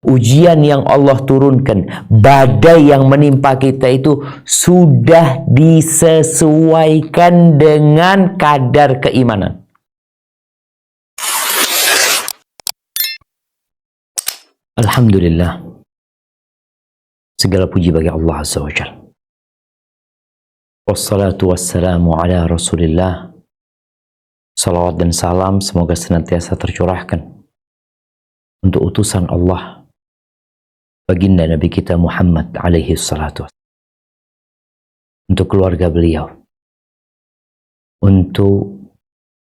ujian yang Allah turunkan, badai yang menimpa kita itu sudah disesuaikan dengan kadar keimanan. Alhamdulillah. Segala puji bagi Allah Azza wa Jalla. Wassalatu wassalamu ala Rasulillah. Salawat dan salam semoga senantiasa tercurahkan untuk utusan Allah, baginda Nabi kita Muhammad alaihi salatu wassalam, untuk keluarga beliau, untuk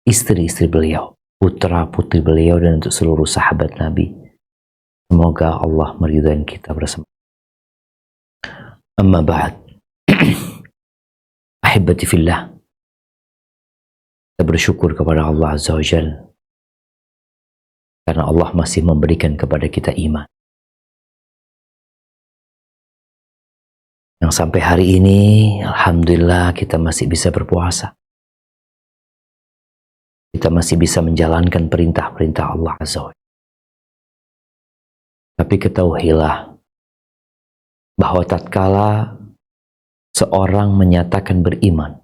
istri-istri beliau, putra-putri beliau, dan untuk seluruh sahabat Nabi. Semoga Allah meridhai kita bersama. Amma ba'd. Ahibati fillah, kita bersyukur kepada Allah Azza wa Jalla karena Allah masih memberikan kepada kita iman. Yang sampai hari ini, alhamdulillah, kita masih bisa berpuasa. Kita masih bisa menjalankan perintah-perintah Allah Azza wa Jalla. Tapi ketahuilah bahwa tatkala seorang menyatakan beriman,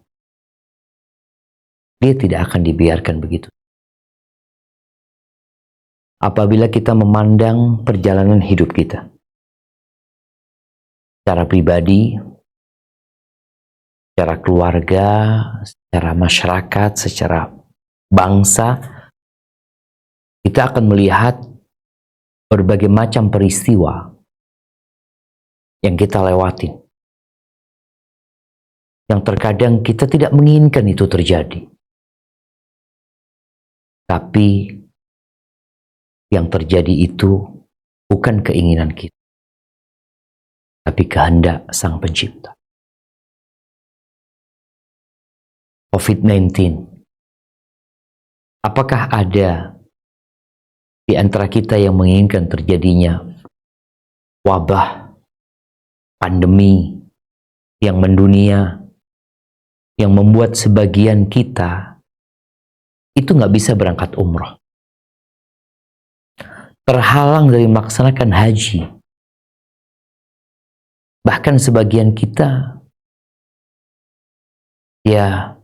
dia tidak akan dibiarkan begitu. Apabila kita memandang perjalanan hidup kita secara pribadi, secara keluarga, secara masyarakat, secara bangsa, kita akan melihat berbagai macam peristiwa yang kita lewatin, yang terkadang kita tidak menginginkan itu terjadi. Tapi yang terjadi itu bukan keinginan kita, tapi kehendak Sang Pencipta. COVID-19. Apakah ada di antara kita yang menginginkan terjadinya wabah, pandemi yang mendunia, yang membuat sebagian kita itu nggak bisa berangkat umroh, terhalang dari melaksanakan haji, bahkan sebagian kita ya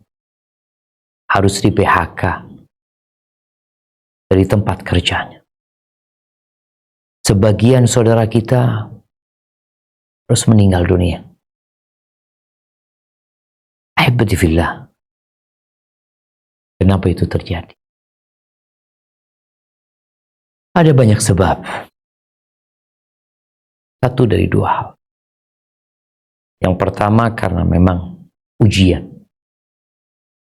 harus di PHK dari tempat kerjanya. Sebagian saudara kita terus meninggal dunia. Ahibati fillah. Kenapa itu terjadi? Ada banyak sebab. Satu dari dua hal. Yang pertama karena memang ujian.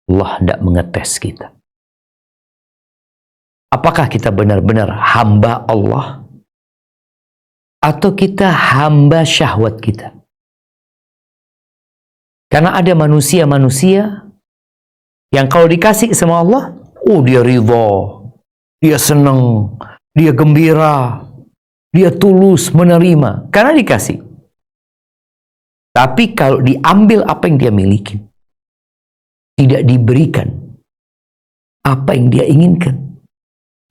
Allah hendak mengetes kita. Apakah kita benar-benar hamba Allah? Atau kita hamba syahwat kita? Karena ada manusia-manusia yang kalau dikasih sama Allah, dia ridho, dia senang, dia gembira, dia tulus menerima karena dikasih. Tapi kalau diambil apa yang dia miliki, tidak diberikan apa yang dia inginkan,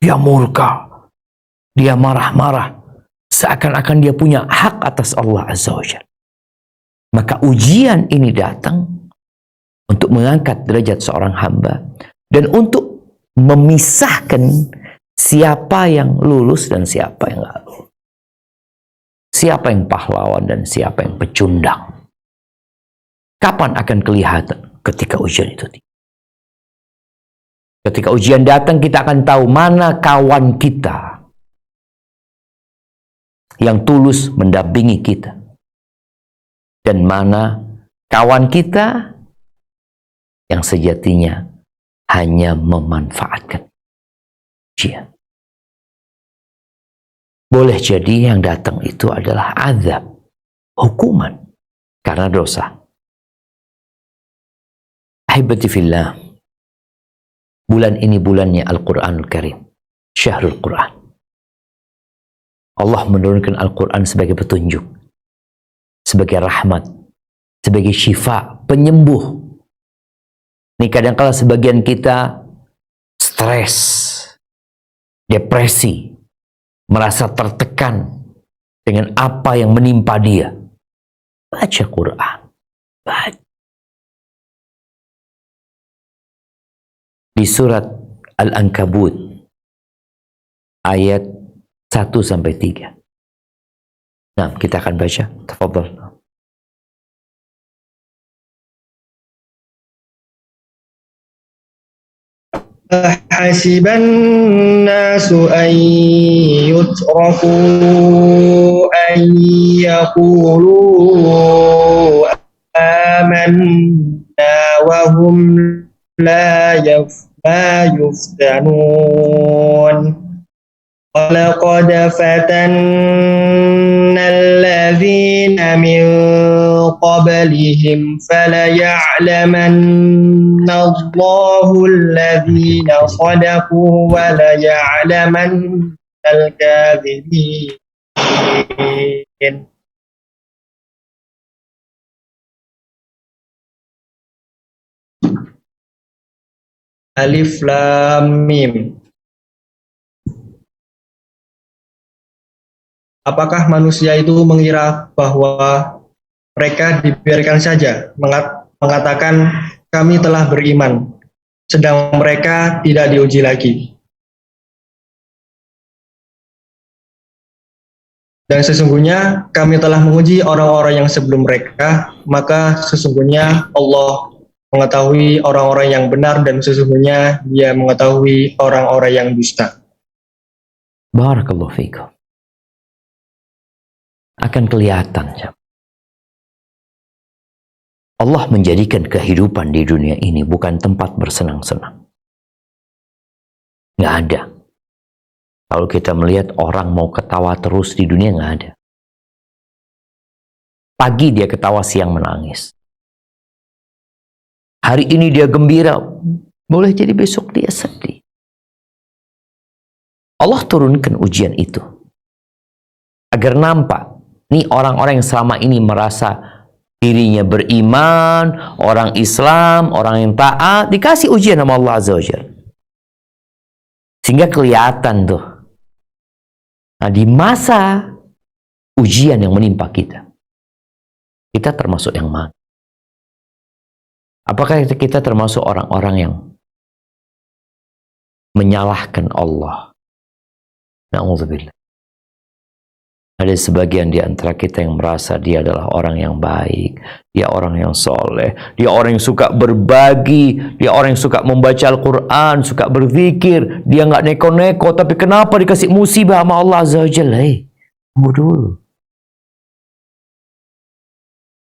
dia murka, dia marah-marah, seakan-akan dia punya hak atas Allah Azza wa Jalla. Maka ujian ini datang untuk mengangkat derajat seorang hamba dan untuk memisahkan siapa yang lulus dan siapa yang nggak lulus. Siapa yang pahlawan dan siapa yang pecundang. Kapan akan kelihatan? Ketika ujian itu tiba. Ketika ujian datang, kita akan tahu mana kawan kita yang tulus mendampingi kita. Dan mana kawan kita yang sejatinya hanya memanfaatkan ujian. Boleh jadi yang datang itu adalah azab, hukuman karena dosa. Ahibati fillah, bulan ini bulannya Al-Quranul Karim, Syahrul Quran. Allah menurunkan Al-Quran sebagai petunjuk, sebagai rahmat, sebagai syifa, penyembuh. Ini kadang-kala sebagian kita stres, depresi, merasa tertekan, dengan apa yang menimpa dia. Baca Quran. Baca. Di surat Al-Ankabut ayat 1-3. Nah, kita akan baca. Tafadhal. أحسب الناس أن يتركوا أن يقولوا آمنا وهم لا يفتنون ولقد فتنا الذين من قبلهم فليعلمن الله الذين صدقوا وليعلمن الكاذبين. Alif Lam Mim. Apakah manusia itu mengira bahwa mereka dibiarkan saja mengatakan kami telah beriman, sedang mereka tidak diuji lagi? Dan sesungguhnya kami telah menguji orang-orang yang sebelum mereka, maka sesungguhnya Allah mengetahui orang-orang yang benar dan sesungguhnya Dia mengetahui orang-orang yang dusta. Barakallahu fiikum. Akan kelihatan. Allah menjadikan kehidupan di dunia ini bukan tempat bersenang-senang. Nggak ada. Kalau kita melihat orang mau ketawa terus di dunia, nggak ada. Pagi dia ketawa, siang menangis. Hari ini dia gembira, boleh jadi besok dia sedih. Allah turunkan ujian itu agar nampak, nih orang-orang yang selama ini merasa dirinya beriman, orang Islam, orang yang taat, dikasih ujian sama Allah Azza wa Jalla. Sehingga kelihatan tuh. Nah, di masa ujian yang menimpa kita, kita termasuk yang mana? Apakah kita termasuk orang-orang yang menyalahkan Allah? Na'udzubillah. Ada sebagian di antara kita yang merasa dia adalah orang yang baik, dia orang yang soleh, dia orang yang suka berbagi, dia orang yang suka membaca Al-Quran, suka berzikir, dia nggak neko-neko, tapi kenapa dikasih musibah sama Allah Azza wa Jalla? Tunggu dulu.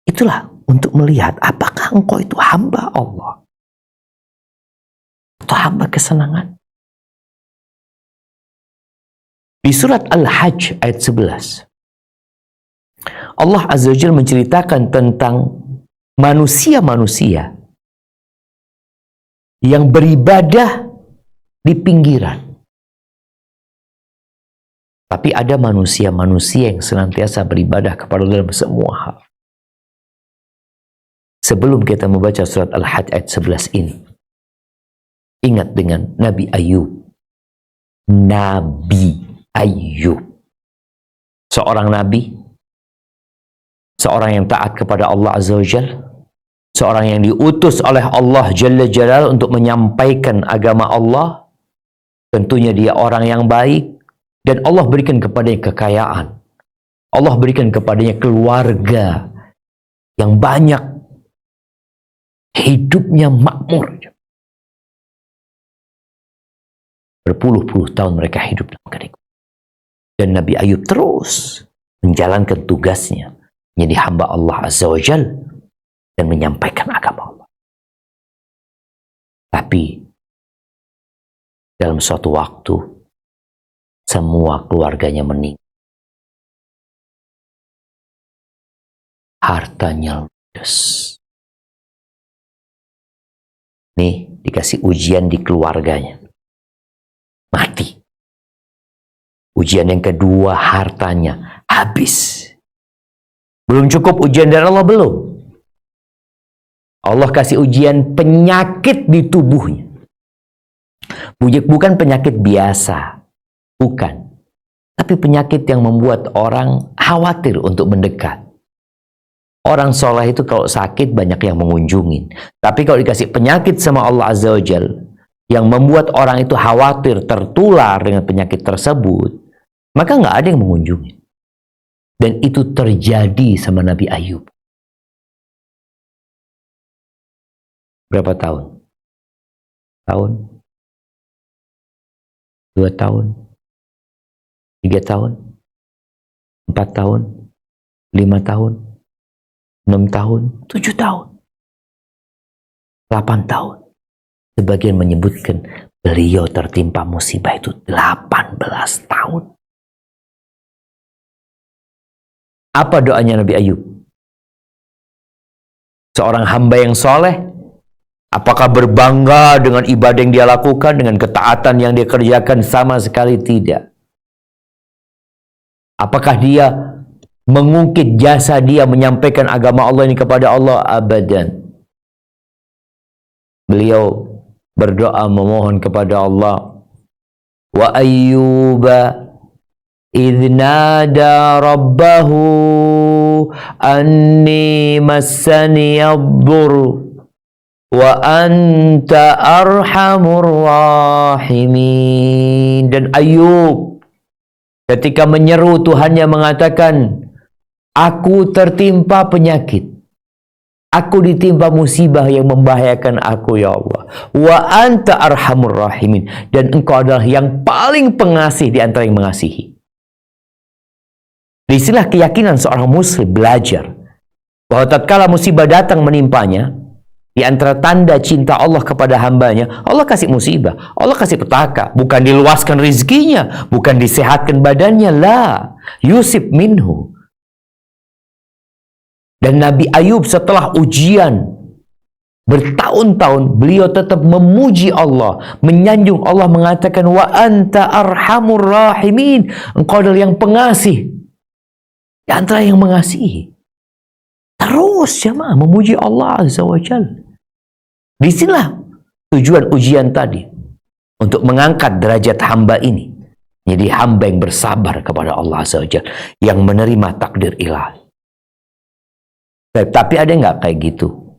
Itulah untuk melihat apakah engkau itu hamba Allah atau hamba kesenangan. Di surat Al-Hajj ayat 11, Allah Azza wa Jalla menceritakan tentang manusia-manusia yang beribadah di pinggiran. Tapi ada manusia-manusia yang senantiasa beribadah kepada Allah dalam semua hal. Sebelum kita membaca surat Al-Hajj ayat 11 ini, ingat dengan Nabi Ayub. Nabi Ayub, seorang nabi, seorang yang taat kepada Allah Azza wa Jalla, seorang yang diutus oleh Allah Jalla Jalal untuk menyampaikan agama Allah. Tentunya dia orang yang baik, dan Allah berikan kepadanya kekayaan, Allah berikan kepadanya keluarga yang banyak, hidupnya makmur. Berpuluh-puluh tahun mereka hidup dalam kenikmatan. Dan Nabi Ayub terus menjalankan tugasnya menjadi hamba Allah Azza wa Jalla dan menyampaikan agama Allah. Tapi dalam suatu waktu semua keluarganya meninggal. Hartanya ludes. Nih dikasih ujian di keluarganya. Mati. Ujian yang kedua, hartanya habis. Belum cukup ujian dari Allah, belum. Allah kasih ujian penyakit di tubuhnya. Bukan penyakit biasa. Bukan. Tapi Tetapi penyakit yang membuat orang khawatir untuk mendekat. Orang soleh itu kalau sakit banyak yang mengunjungin. Tapi kalau dikasih penyakit sama Allah Azza wa Jal, yang membuat orang itu khawatir tertular dengan penyakit tersebut, maka nggak ada yang mengunjungi. Dan itu terjadi sama Nabi Ayub. Berapa tahun? Tahun? 2 tahun? 3 tahun? 4 tahun? 5 tahun? 6 tahun? 7 tahun? 8 tahun? Sebagian menyebutkan beliau tertimpa musibah itu 18 tahun. Apa doanya Nabi Ayub? Seorang hamba yang soleh, apakah berbangga dengan ibadah yang dia lakukan, dengan ketaatan yang dia kerjakan? Sama sekali tidak. Apakah dia mengungkit jasa dia menyampaikan agama Allah ini kepada Allah? Abadan. Beliau berdoa memohon kepada Allah. Wa ayyuba idh nada rabbahu anni massani yadhur wa anta arhamur rahimin. Dan Ayub ketika menyeru Tuhannya mengatakan, aku tertimpa penyakit, aku ditimpa musibah yang membahayakan aku ya Allah. Wa anta arhamur rahimin. Dan engkau adalah yang paling pengasih di antara yang mengasihi. Disinilah keyakinan seorang muslim belajar bahwa tatkala musibah datang menimpanya, di antara tanda cinta Allah kepada hambanya, Allah kasih musibah, Allah kasih petaka, bukan diluaskan rizkinya, bukan disehatkan badannya, la yusib minhu. Dan Nabi Ayub setelah ujian bertahun-tahun, beliau tetap memuji Allah, menyanjung Allah, mengatakan wa anta arhamur rahimin, engkau adalah yang pengasih di antara yang mengasihi. Terus jemaah memuji Allah Azza wa Jalla. Disinilah tujuan ujian tadi, untuk mengangkat derajat hamba ini jadi hamba yang bersabar kepada Allah Azza wa Jalla, yang menerima takdir ilahi. Tapi ada yang nggak kayak gitu?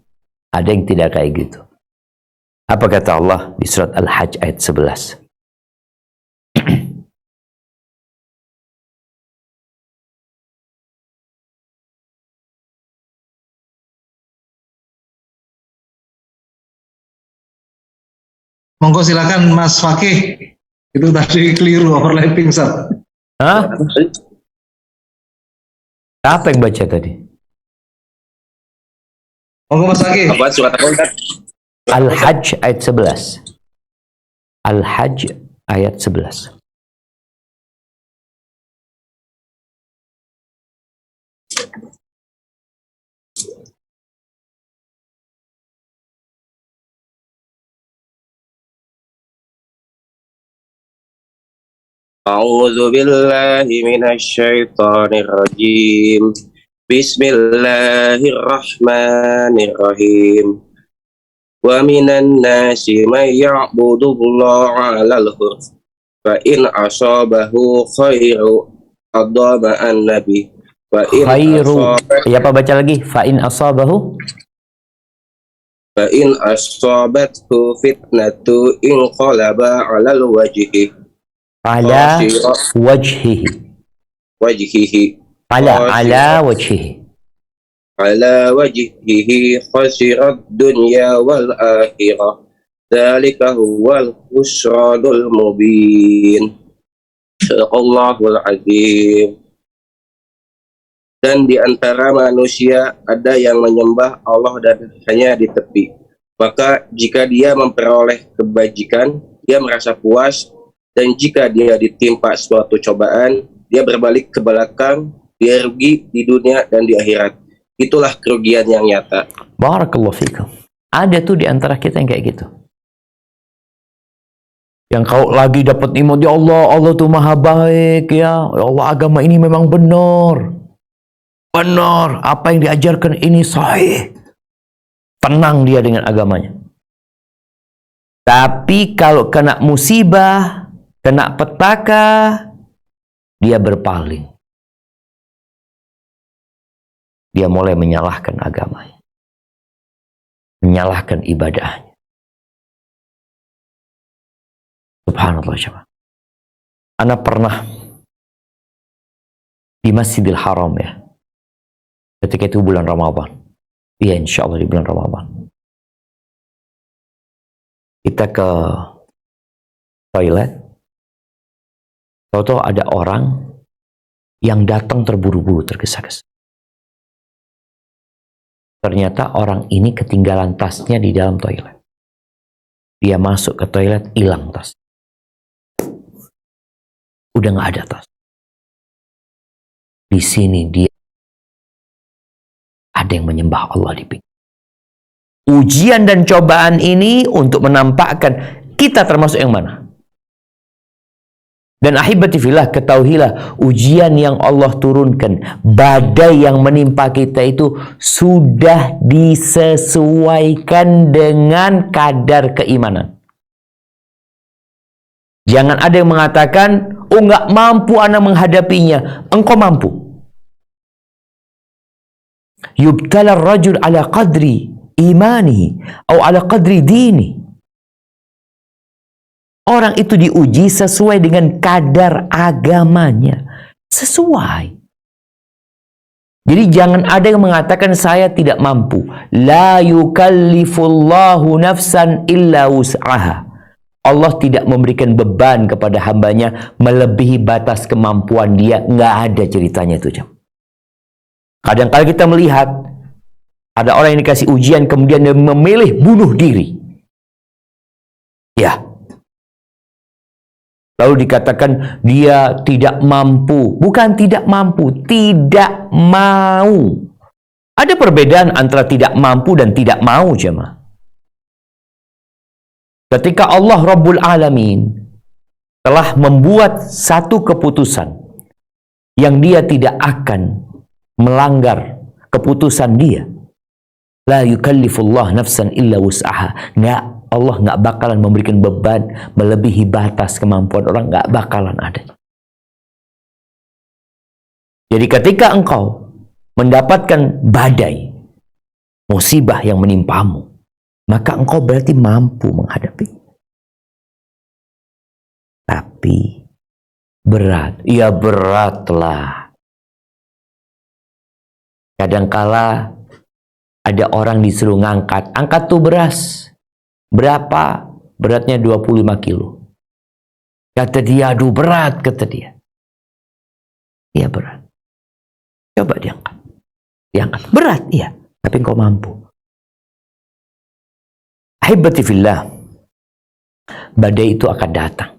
Ada yang tidak kayak gitu. Apa kata Allah di surat Al-Hajj ayat 11? Monggo silakan Mas Fakih. Itu tadi keliru overlapping, Sat. Hah? Apa yang baca tadi? Monggo Mas Fakih. Apa surat apa kan? Al-Hajj ayat 11. Al-Hajj ayat 11. A'udzu billahi minasy syaithanir rajim. Bismillahirrahmanirrahim. Wa minan nasi may ya'budullaha 'alal hurf. Fa in asabahu khairu adama an-nabi. Wa in Khairu. Ya apa baca lagi? Fa in asabahu. Fa in asabathu fitnatu inqalaba 'alal wajhi. Ala wajhihi. Wajhihi. Ala wajhihi. Ala wajhihi khasirat dunya wal akhirah. Dzalika huwal khusranul mubin. Sadaqallahul azim. Dan di antara manusia ada yang menyembah Allah dan hanya di tepi. Maka jika dia memperoleh kebajikan, dia merasa puas. Dan jika dia ditimpa suatu cobaan, dia berbalik ke belakang, dia rugi di dunia dan di akhirat. Itulah kerugian yang nyata. Barakallahu fikum. Ada tuh di antara kita yang kayak gitu. Yang kau lagi dapat nikmat, ya Allah, Allah tuh maha baik ya. Ya Allah, agama ini memang benar. Benar, apa yang diajarkan ini sahih. Tenang dia dengan agamanya. Tapi kalau kena musibah, kena petaka, dia berpaling. Dia mulai menyalahkan agamanya, menyalahkan ibadahnya. Subhanallah jemaah. Ana pernah di Masjidil Haram ya. Ketika itu bulan Ramadan. Iya, insya Allah di bulan Ramadan. Kita ke toilet. Tahu-tahu ada orang yang datang terburu-buru, tergesa-gesa. Ternyata orang ini ketinggalan tasnya di dalam toilet. Dia masuk ke toilet, hilang tas. Udah nggak ada tas. Di sini dia ada yang menyembah Allah di pinggir. Ujian dan cobaan ini untuk menampakkan kita termasuk yang mana. Dan ahibati fillah, ketahuilah ujian yang Allah turunkan, badai yang menimpa kita itu sudah disesuaikan dengan kadar keimanan. Jangan ada yang mengatakan, oh nggak mampu ana menghadapinya. Engkau mampu. Yubtala rajul ala qadri imanihi atau ala qadri dini. Orang itu diuji sesuai dengan kadar agamanya. Sesuai. Jadi jangan ada yang mengatakan saya tidak mampu. La yukallifullahu nafsan illa wus'aha. Allah tidak memberikan beban kepada hambanya melebihi batas kemampuan dia. Nggak ada ceritanya itu. Kadang-kadang kita melihat ada orang yang dikasih ujian kemudian dia memilih bunuh diri. Ya. Lalu dikatakan dia tidak mampu. Bukan tidak mampu, tidak mau. Ada perbedaan antara tidak mampu dan tidak mau, jemaah. Ketika Allah Rabbul Alamin telah membuat satu keputusan yang dia tidak akan melanggar keputusan dia. La yukallifullah nafsan illa wus'aha. Allah nggak bakalan memberikan beban melebihi batas kemampuan orang, nggak bakalan ada. Jadi ketika engkau mendapatkan badai, musibah yang menimpamu, maka engkau berarti mampu menghadapi. Tapi berat, ya beratlah. Kadangkala ada orang disuruh ngangkat, angkat tuh beras. Berapa? Beratnya 25 kilo. Kata dia, aduh berat, kata dia. Iya berat. Coba diangkat. Diangkat. Berat, iya. Tapi engkau mampu. Ahibati fillah. Badai itu akan datang.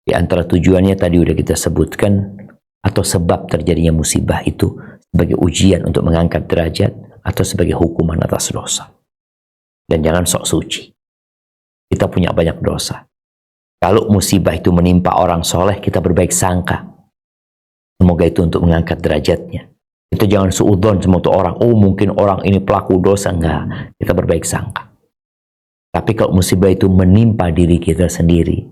Di antara tujuannya tadi udah kita sebutkan, atau sebab terjadinya musibah itu sebagai ujian untuk mengangkat derajat atau sebagai hukuman atas dosa. Dan jangan sok suci. Kita punya banyak dosa. Kalau musibah itu menimpa orang soleh, kita berbaik sangka. Semoga itu untuk mengangkat derajatnya. Kita jangan suudzon sama tuh orang. Oh mungkin orang ini pelaku dosa. Enggak. Kita berbaik sangka. Tapi kalau musibah itu menimpa diri kita sendiri,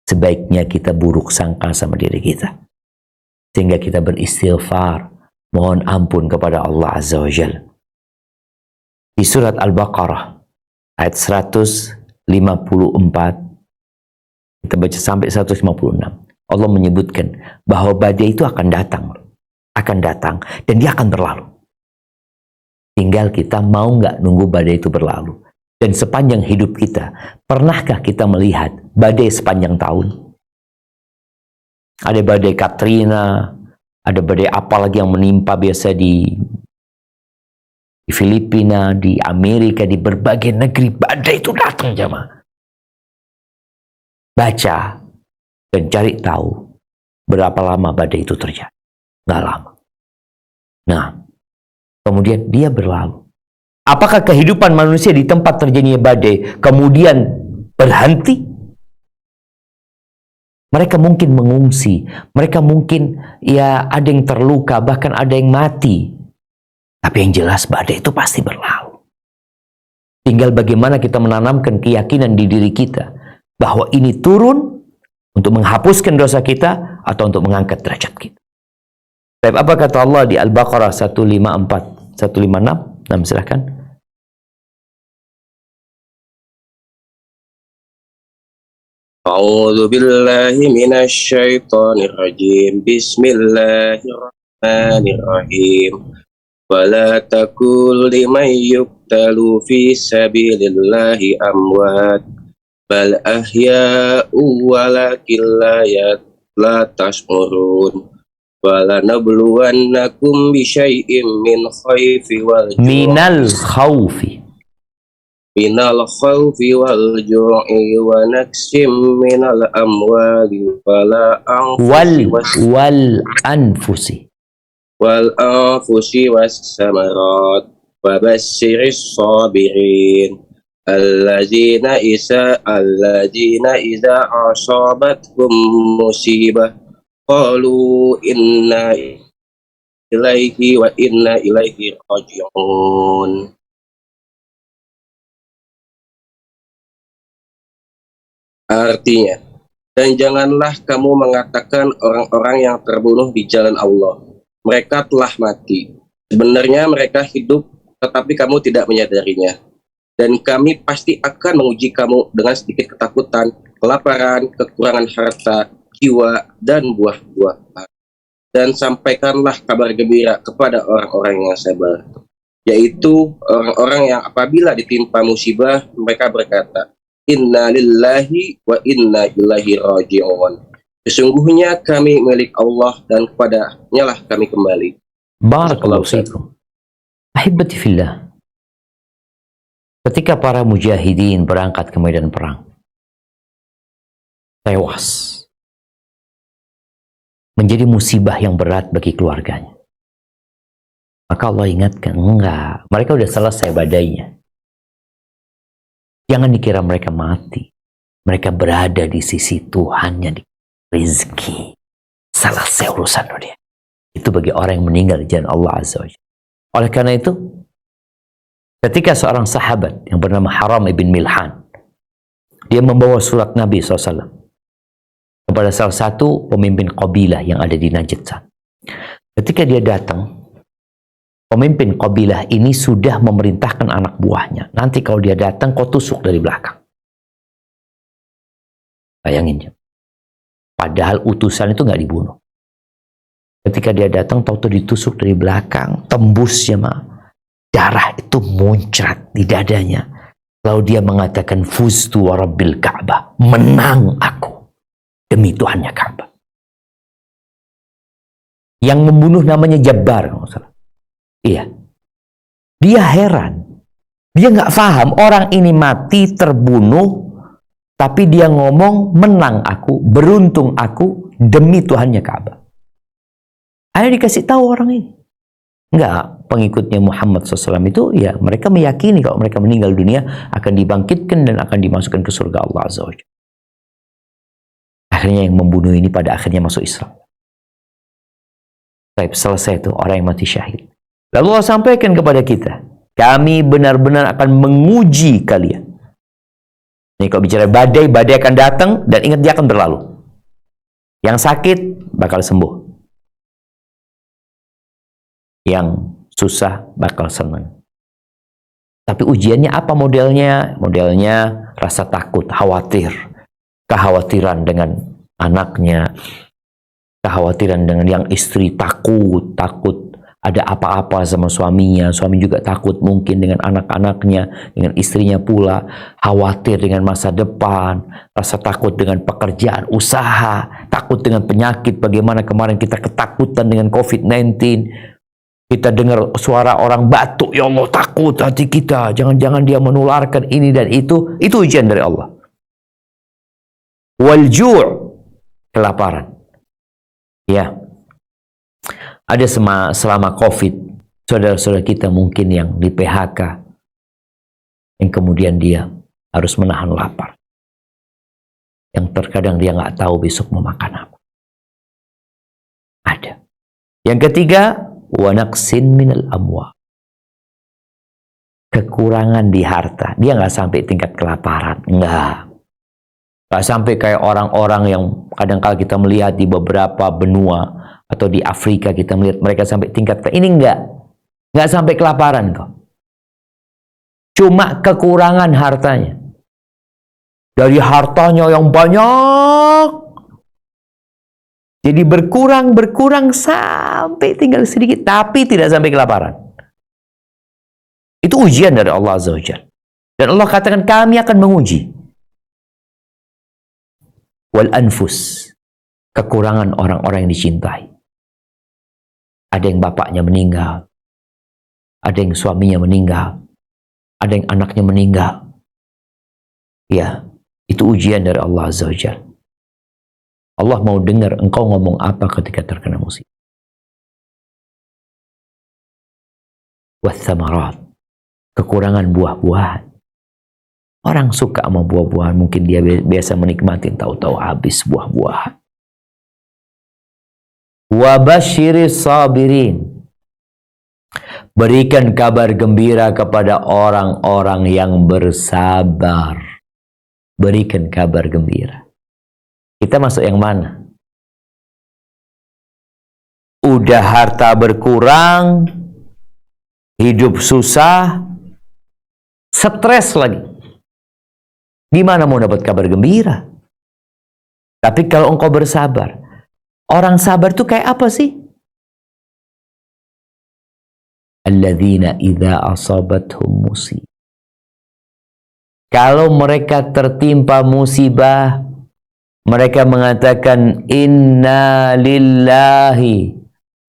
sebaiknya kita buruk sangka sama diri kita. Sehingga kita beristighfar. Mohon ampun kepada Allah Azza wa Jalla. Di surat Al-Baqarah ayat 154 kita baca sampai 156. Allah menyebutkan bahwa badai itu akan datang dan dia akan berlalu. Tinggal kita mau nggak nunggu badai itu berlalu. Dan sepanjang hidup kita, pernahkah kita melihat badai sepanjang tahun? Ada badai Katrina, ada badai apa lagi yang menimpa biasa di Filipina, di Amerika, di berbagai negeri, badai itu datang jemaah. Baca dan cari tahu berapa lama badai itu terjadi. Nggak lama. Nah, kemudian dia berlalu. Apakah kehidupan manusia di tempat terjadinya badai kemudian berhenti? Mereka mungkin mengungsi, mereka mungkin ya ada yang terluka, bahkan ada yang mati. Tapi yang jelas badai itu pasti berlalu. Tinggal bagaimana kita menanamkan keyakinan di diri kita bahwa ini turun Untuk menghapuskan dosa kita atau untuk mengangkat derajat kita. Baik, apa kata Allah di Al-Baqarah 154, 156? Nah, silahkan. A'udzu billahi minasy syaithanir rajim. Bismillahirrahmanirrahim. Wala taqul liman yuqtalu fi sabilillahi amwat bal ahya'u walakin la tash'urun. Wala nabluwannakum bi syai'im min khawfi wal ju'i wa naqsim minal amwali wal anfusi was samarat wa bassiris sabirin alladzina iza asabathum musibah qalu inna ilaihi wa inna ilaihi raji'un. Artinya, dan janganlah kamu mengatakan orang-orang yang terbunuh di jalan Allah, mereka telah mati. Sebenarnya mereka hidup, tetapi kamu tidak menyadarinya. Dan kami pasti akan menguji kamu dengan sedikit ketakutan, kelaparan, kekurangan harta, jiwa, dan buah-buahan. Dan sampaikanlah kabar gembira kepada orang-orang yang sabar, yaitu orang-orang yang apabila ditimpa musibah, mereka berkata, Inna lillahi wa inna ilaihi raji'un. Sesungguhnya kami milik Allah dan kepadanya lah kami kembali. Barakallahu fiikum. Ahibati fillah. Ketika para mujahidin berangkat ke medan perang, tewas, menjadi musibah yang berat bagi keluarganya. Maka Allah ingatkan, enggak, mereka udah selesai badainya. Jangan dikira mereka mati. Mereka berada di sisi Tuhan yang rezeki. Selesai urusan dunia. Itu bagi orang yang meninggal di jalan Allah Azza wa Jalla. Oleh karena itu, ketika seorang sahabat yang bernama Haram ibn Milhan, dia membawa surat Nabi SAW kepada salah satu pemimpin kabilah yang ada di Najd. Ketika dia datang, pemimpin kabilah ini sudah memerintahkan anak buahnya, nanti kalau dia datang, kau tusuk dari belakang. Bayangin. Padahal utusan itu nggak dibunuh. Ketika dia datang, tahu-tahu ditusuk dari belakang, tembus jemaah. Darah itu muncrat di dadanya. Lalu dia mengatakan, Fuztu wa Rabbil Ka'bah. Menang aku demi Tuhannya Ka'bah. Yang membunuh namanya Jabbar. Iya. Dia heran. Dia nggak paham orang ini mati, terbunuh, tapi dia ngomong, menang aku, beruntung aku, demi Tuhannya Ka'bah. Akhirnya dikasih tahu orang ini. Enggak, pengikutnya Muhammad SAW itu, ya mereka meyakini kalau mereka meninggal dunia akan dibangkitkan dan akan dimasukkan ke surga Allah Azza wa Jalla. Akhirnya yang membunuh ini pada akhirnya masuk Islam. Baik, selesai itu orang yang mati syahid. Lalu Allah sampaikan kepada kita, kami benar-benar akan menguji kalian. Ini kalau bicara badai, badai akan datang dan ingat dia akan berlalu. Yang sakit bakal sembuh. Yang susah bakal senang. Tapi ujiannya apa modelnya? Modelnya rasa takut, khawatir. Kekhawatiran dengan anaknya. Kekhawatiran dengan yang istri takut ada apa-apa sama suaminya, suami juga takut mungkin dengan anak-anaknya, dengan istrinya pula, khawatir dengan masa depan, rasa takut dengan pekerjaan, usaha, takut dengan penyakit, bagaimana kemarin kita ketakutan dengan COVID-19, kita dengar suara orang batuk, ya Allah takut hati kita, jangan-jangan dia menularkan ini dan itu ujian dari Allah. Wal ju', kelaparan. Ya. Ada selama COVID, saudara-saudara kita mungkin yang di PHK, yang kemudian dia harus menahan lapar. Yang terkadang dia nggak tahu besok mau makan apa. Ada. Yang ketiga, wa naqsin minal amwal. Kekurangan di harta. Dia nggak sampai tingkat kelaparan. Enggak. Gak sampai kayak orang-orang yang kadang-kala kita melihat di beberapa benua atau di Afrika kita melihat mereka sampai tingkat ini nggak sampai kelaparan kok. Cuma kekurangan hartanya. Dari hartanya yang banyak, jadi berkurang sampai tinggal sedikit, tapi tidak sampai kelaparan. Itu ujian dari Allah Azza wa Jalla. Dan Allah katakan kami akan menguji. Wal anfus, kekurangan orang-orang yang dicintai. Ada yang bapaknya meninggal, ada yang suaminya meninggal, ada yang anaknya meninggal. Ya, itu ujian dari Allah Azza wa Jalla. Allah mau dengar engkau ngomong apa ketika terkena musibah. Wathamarat, kekurangan buah-buahan. Orang suka sama buah-buahan, mungkin dia biasa menikmatin, tahu-tahu habis buah-buahan. Wabashiris sabirin, berikan kabar gembira kepada orang-orang yang bersabar. Berikan kabar gembira. Kita masuk yang mana? Udah harta berkurang, hidup susah, stres lagi. Gimana mau dapat kabar gembira? Tapi kalau engkau bersabar, orang sabar itu kayak apa sih? Alladzina idza asabathum musibah. Kalau mereka tertimpa musibah, mereka mengatakan inna lillahi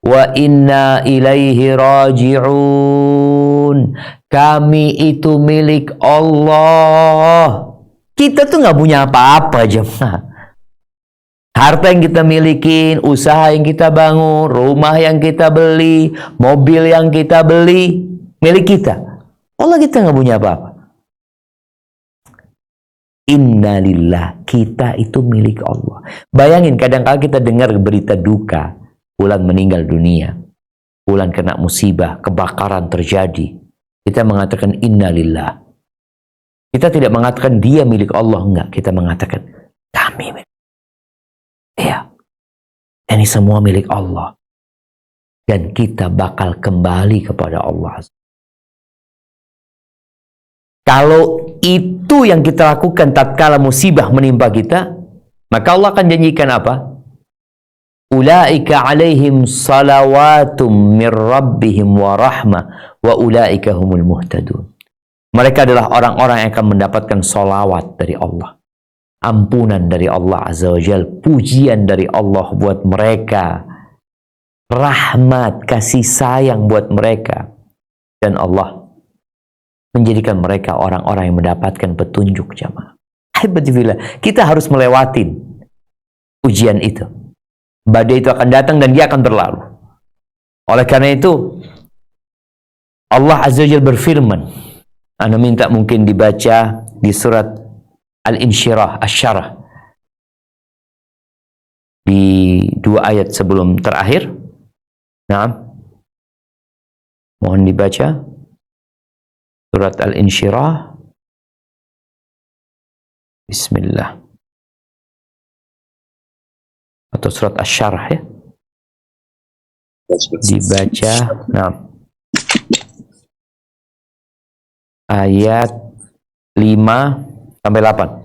wa inna ilaihi raji'un. Kami itu milik Allah. Kita tuh nggak punya apa-apa, jemaah. Harta yang kita milikin, usaha yang kita bangun, rumah yang kita beli, mobil yang kita beli, milik kita. Allah kita nggak punya apa-apa. Innalillah, kita itu milik Allah. Bayangin kadang-kadang kita dengar berita duka, fulan meninggal dunia, fulan kena musibah, kebakaran terjadi. Kita mengatakan innalillah. Kita tidak mengatakan dia milik Allah, enggak. Kita mengatakan kami milik. Iya. Ini semua milik Allah. Dan kita bakal kembali kepada Allah. Kalau itu yang kita lakukan tatkala musibah menimpa kita, maka Allah akan janjikan apa? Ulaika alaihim salawatum mir rabbihim wa rahmah wa ulaika humul muhtadun. Mereka adalah orang-orang yang akan mendapatkan salawat dari Allah, ampunan dari Allah Azza wa Jalla, pujian dari Allah buat mereka, rahmat, kasih sayang buat mereka, dan Allah menjadikan mereka orang-orang yang mendapatkan petunjuk, jamaah. Alhamdulillah, kita harus melewatin ujian itu. Badai itu akan datang dan dia akan berlalu. Oleh karena itu, Allah Azza wa Jalla berfirman, Anda minta mungkin dibaca di surat Al-Insyirah, Asy-Syarah, di 2 ayat sebelum terakhir. Nah, mohon dibaca surat Al-Insyirah. Bismillah. Atau surat Asy-Syarah ya. Dibaca. Nah, ayat 5 sampai 8.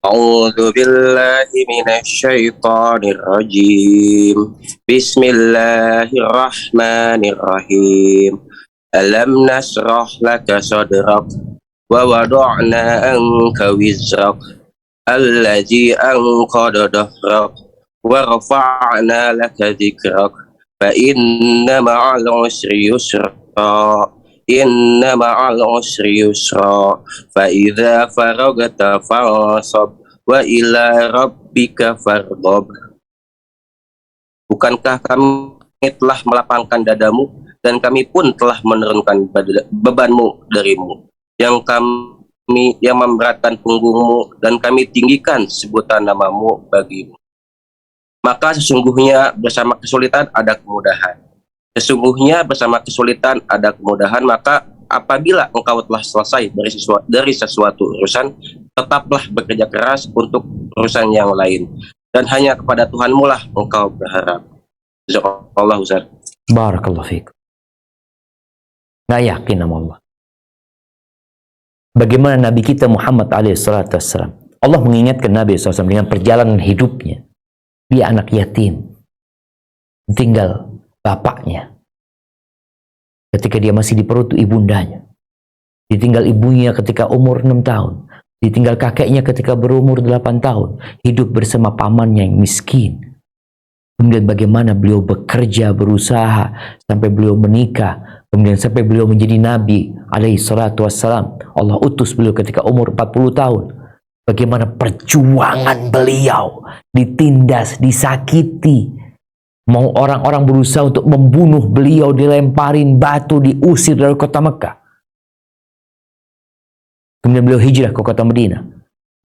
A'udzu billahi minasy syaithanir rajim. Bismillahirrahmanirrahim. Alam nasrah laka sadrak wa wada'na anka wizrak allazi anqadha dhahrak wa rafa'na laka dhikrak fa inna ma'al usri yusra inna ma'al usri yusra fa idza faragta fansab wa ila rabbika farghab. Bukankah kami telah melapangkan dadamu dan kami pun telah menurunkan bebanmu darimu, yang memberatkan punggungmu, dan kami tinggikan sebutan namamu bagimu. Maka sesungguhnya bersama kesulitan ada kemudahan. Sesungguhnya bersama kesulitan ada kemudahan, maka apabila engkau telah selesai dari sesuatu urusan, tetaplah bekerja keras untuk urusan yang lain, dan hanya kepada Tuhanmu lah engkau berharap. Jazakallah Ustaz. Barakallahu fiik. Nggak yakin sama Allah. Bagaimana Nabi kita Muhammad alaihissalam, Allah mengingatkan Nabi SAW dengan perjalanan hidupnya. Dia anak yatim, tinggal bapaknya ketika dia masih di perut ibundanya, ditinggal ibunya ketika umur 6 tahun, ditinggal kakeknya ketika berumur 8 tahun, hidup bersama pamannya yang miskin. Kemudian bagaimana beliau bekerja, berusaha sampai beliau menikah, kemudian sampai beliau menjadi Nabi alaihi salatu wassalam. Allah utus beliau ketika umur 40 tahun. Bagaimana perjuangan beliau ditindas, disakiti. Mau orang-orang berusaha untuk membunuh beliau, dilemparin batu, diusir dari kota Mekah. Kemudian beliau hijrah ke kota Madinah.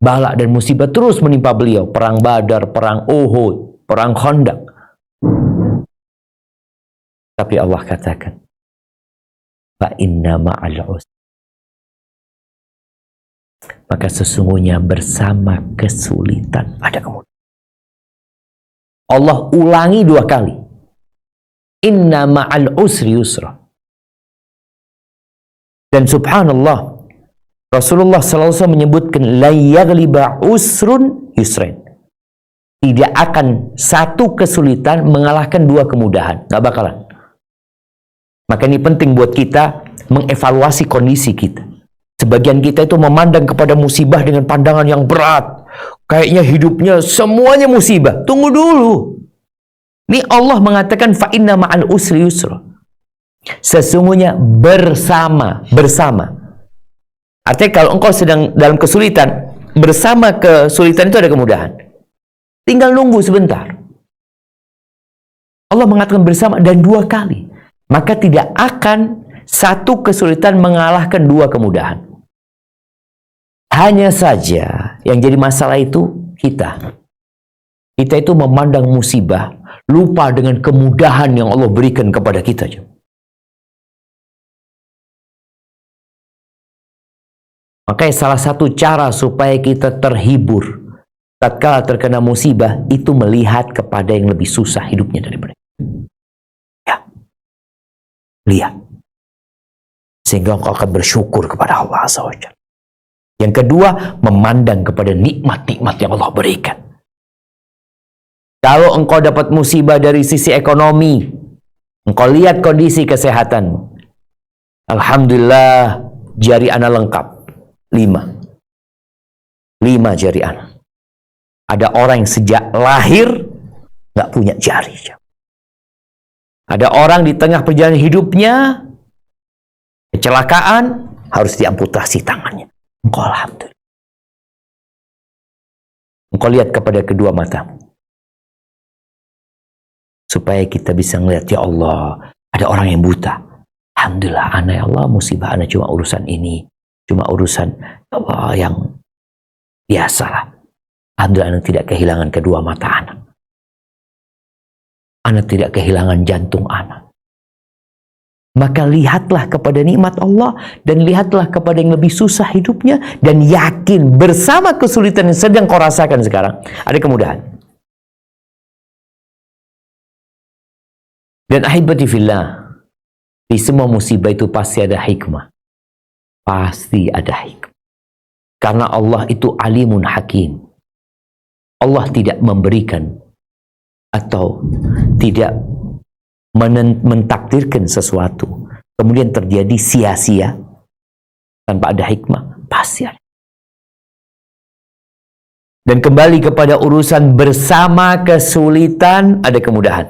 Bala dan musibah terus menimpa beliau. Perang Badar, perang Uhud, perang Khandaq. Tapi Allah katakan, fa inna ma'al usri. Maka sesungguhnya bersama kesulitan ada kemudahan. Allah ulangi 2 kali. Inna ma'al usri yusra. Dan subhanallah, Rasulullah SAW menyebutkan la yaghliba usrun yusrain. Tidak akan satu kesulitan mengalahkan 2 kemudahan. Nggak bakalan. Maka ini penting buat kita mengevaluasi kondisi kita. Sebagian kita itu memandang kepada musibah dengan pandangan yang berat. Kayaknya hidupnya semuanya musibah. Tunggu dulu. Ini Allah mengatakan fa inna ma'al usri yusra. Sesungguhnya bersama. Artinya kalau engkau sedang dalam kesulitan, bersama kesulitan itu ada kemudahan. Tinggal nunggu sebentar. Allah mengatakan bersama dan 2 kali. Maka tidak akan satu kesulitan mengalahkan 2 kemudahan. Hanya saja yang jadi masalah itu kita. Kita itu memandang musibah, lupa dengan kemudahan yang Allah berikan kepada kita. Makanya salah satu cara supaya kita terhibur tatkala terkena musibah itu melihat kepada yang lebih susah hidupnya daripada kita. Ya. Lihat. Sehingga engkau akan bersyukur kepada Allah Azza wa Jalla. Yang kedua, memandang kepada nikmat-nikmat yang Allah berikan. Kalau engkau dapat musibah dari sisi ekonomi, engkau lihat kondisi kesehatan. Alhamdulillah, jari ana lengkap. 5 jari ana. Ada orang yang sejak lahir nggak punya jari. Ada orang di tengah perjalanan hidupnya, kecelakaan, harus diamputasi tangannya. Engkau alhamdulillah. Engkau lihat kepada kedua matamu. Supaya kita bisa melihat, ya Allah, ada orang yang buta. Alhamdulillah, ana ya Allah, musibah ana cuma urusan ini. Cuma urusan ya Allah yang biasalah. Alhamdulillah, ana tidak kehilangan kedua mata ana. Ana tidak kehilangan jantung ana. Maka lihatlah kepada nikmat Allah dan lihatlah kepada yang lebih susah hidupnya dan yakin bersama kesulitan yang sedang kau rasakan sekarang ada kemudahan. Dan ahibati fillah, di semua musibah itu pasti ada hikmah. Pasti ada hikmah. Karena Allah itu alimun hakim. Allah tidak memberikan atau tidak mentakdirkan sesuatu kemudian terjadi sia-sia tanpa ada hikmah, pasti ada. Dan kembali kepada urusan bersama kesulitan ada kemudahan.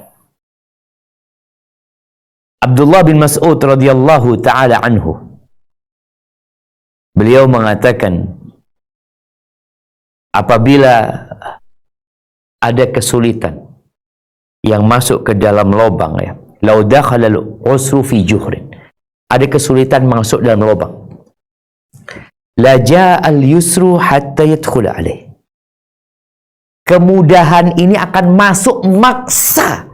Abdullah bin Mas'ud radhiyallahu taala anhu, beliau mengatakan, apabila ada kesulitan yang masuk ke dalam lubang, ya, lau dakhala al-usru fi juhrin, ada kesulitan masuk dalam lubang, la jaa al-yusru hatta yadkhula alaih, kemudahan ini akan masuk maksa,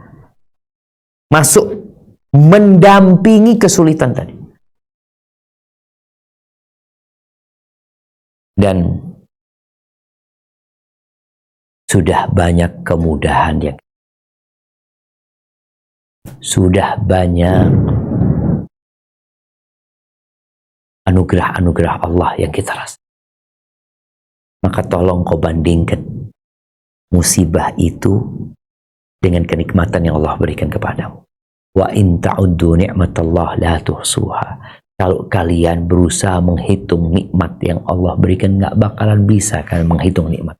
masuk mendampingi kesulitan tadi. Dan sudah banyak kemudahan yang sudah banyak anugerah-anugerah Allah yang kita rasa. Maka tolong kau bandingkan musibah itu dengan kenikmatan yang Allah berikan kepadamu. Wa in ta'uddu ni'matallah la tuhsuha. Kalau kalian berusaha menghitung nikmat yang Allah berikan, nggak bakalan bisa kalian menghitung nikmat.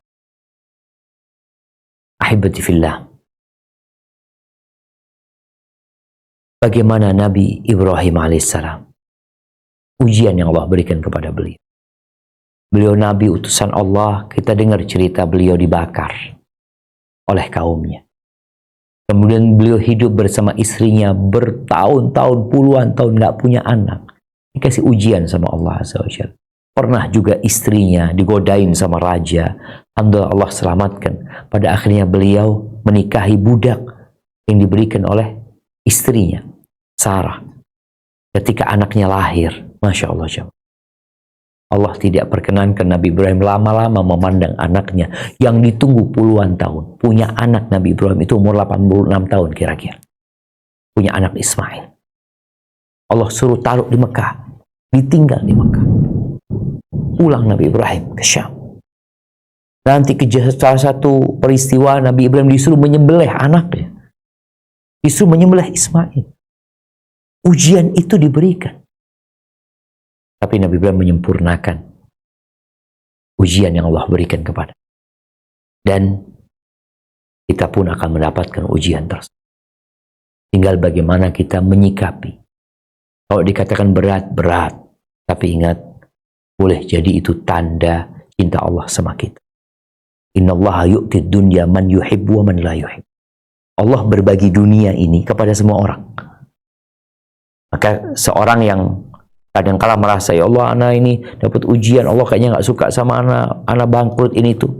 Ahibati fillah. Bagaimana Nabi Ibrahim alaihissalam, ujian yang Allah berikan kepada beliau. Beliau Nabi utusan Allah, kita dengar cerita beliau dibakar oleh kaumnya. Kemudian beliau hidup bersama istrinya bertahun-tahun, puluhan tahun nggak punya anak. Dikasih ujian sama Allah Azza wa Jalla. Pernah juga istrinya digodain sama raja. Alhamdulillah Allah selamatkan. Pada akhirnya beliau menikahi budak yang diberikan oleh istrinya, Sarah. Ketika anaknya lahir, Masya Allah jemaah, Allah tidak perkenankan Nabi Ibrahim lama-lama memandang anaknya yang ditunggu puluhan tahun. Punya anak Nabi Ibrahim itu umur 86 tahun kira-kira. Punya anak Ismail. Allah suruh taruh di Mekah. Ditinggal di Mekah. Pulang Nabi Ibrahim ke Syam. Nanti salah satu peristiwa Nabi Ibrahim disuruh menyembelih anaknya. Disuruh menyembelih Ismail. Ujian itu diberikan. Tapi Nabi Ibrahim menyempurnakan ujian yang Allah berikan kepada. Dan kita pun akan mendapatkan ujian tersebut. Tinggal bagaimana kita menyikapi. Kalau dikatakan berat, berat. Tapi ingat, boleh jadi itu tanda cinta Allah sama kita. Innallaha yu'tid dunya man yuhibbu wa man la yuhib. Allah berbagi dunia ini kepada semua orang. Maka seorang yang kadang-kala merasa, ya Allah, anak ini dapat ujian, Allah kayaknya nggak suka sama anak bangkrut ini tuh.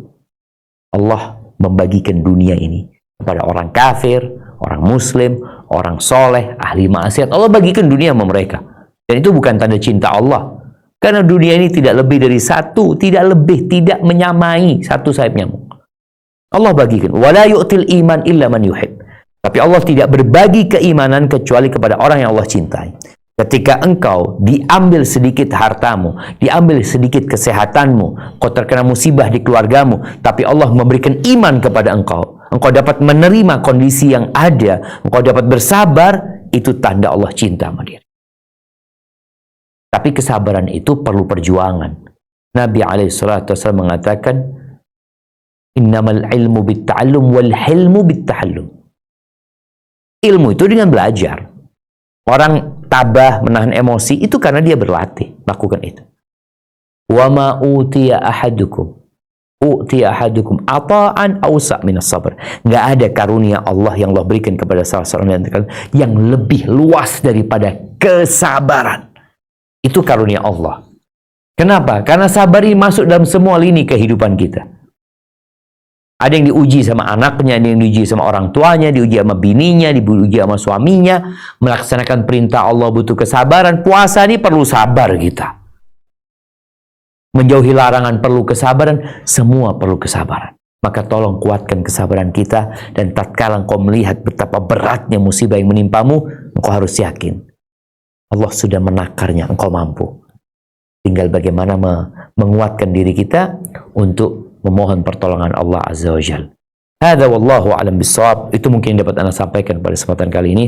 Allah membagikan dunia ini kepada orang kafir, orang muslim, orang soleh, ahli maksiat. Allah bagikan dunia sama mereka. Dan itu bukan tanda cinta Allah. Karena dunia ini tidak lebih dari satu, tidak lebih, tidak menyamai satu sayap nyamuk. Allah bagikan. Wala yu'til iman illa man yuhib. Tapi Allah tidak berbagi keimanan kecuali kepada orang yang Allah cintai. Ketika engkau diambil sedikit hartamu, diambil sedikit kesehatanmu, kau terkena musibah di keluargamu, tapi Allah memberikan iman kepada engkau, engkau dapat menerima kondisi yang ada, engkau dapat bersabar, itu tanda Allah cinta sama diri. Tapi kesabaran itu perlu perjuangan. Nabi SAW mengatakan, innamal ilmu bitta'allum wal hilmu bitta'allum. Ilmu itu dengan belajar. Orang tabah, menahan emosi, itu karena dia berlatih. Lakukan itu. Wa ma utiya ahadukum ata'an awsa' minas sabr. Nggak ada karunia Allah yang Allah berikan kepada salah seorang yang lebih luas daripada kesabaran. Itu karunia Allah. Kenapa? Karena sabar ini masuk dalam semua lini kehidupan kita. Ada yang diuji sama anaknya, ada yang diuji sama orang tuanya, diuji sama bininya, diuji sama suaminya. Melaksanakan perintah Allah butuh kesabaran. Puasa ini perlu sabar kita. Menjauhi larangan perlu kesabaran. Semua perlu kesabaran. Maka tolong kuatkan kesabaran kita. Dan tatkala engkau melihat betapa beratnya musibah yang menimpamu, engkau harus yakin Allah sudah menakarnya, engkau mampu. Tinggal bagaimana menguatkan diri kita untuk memohon pertolongan Allah Azza wa Jalla. Hadza wallahu a'lam bissawab. Itu mungkin dapat Anda sampaikan pada kesempatan kali ini.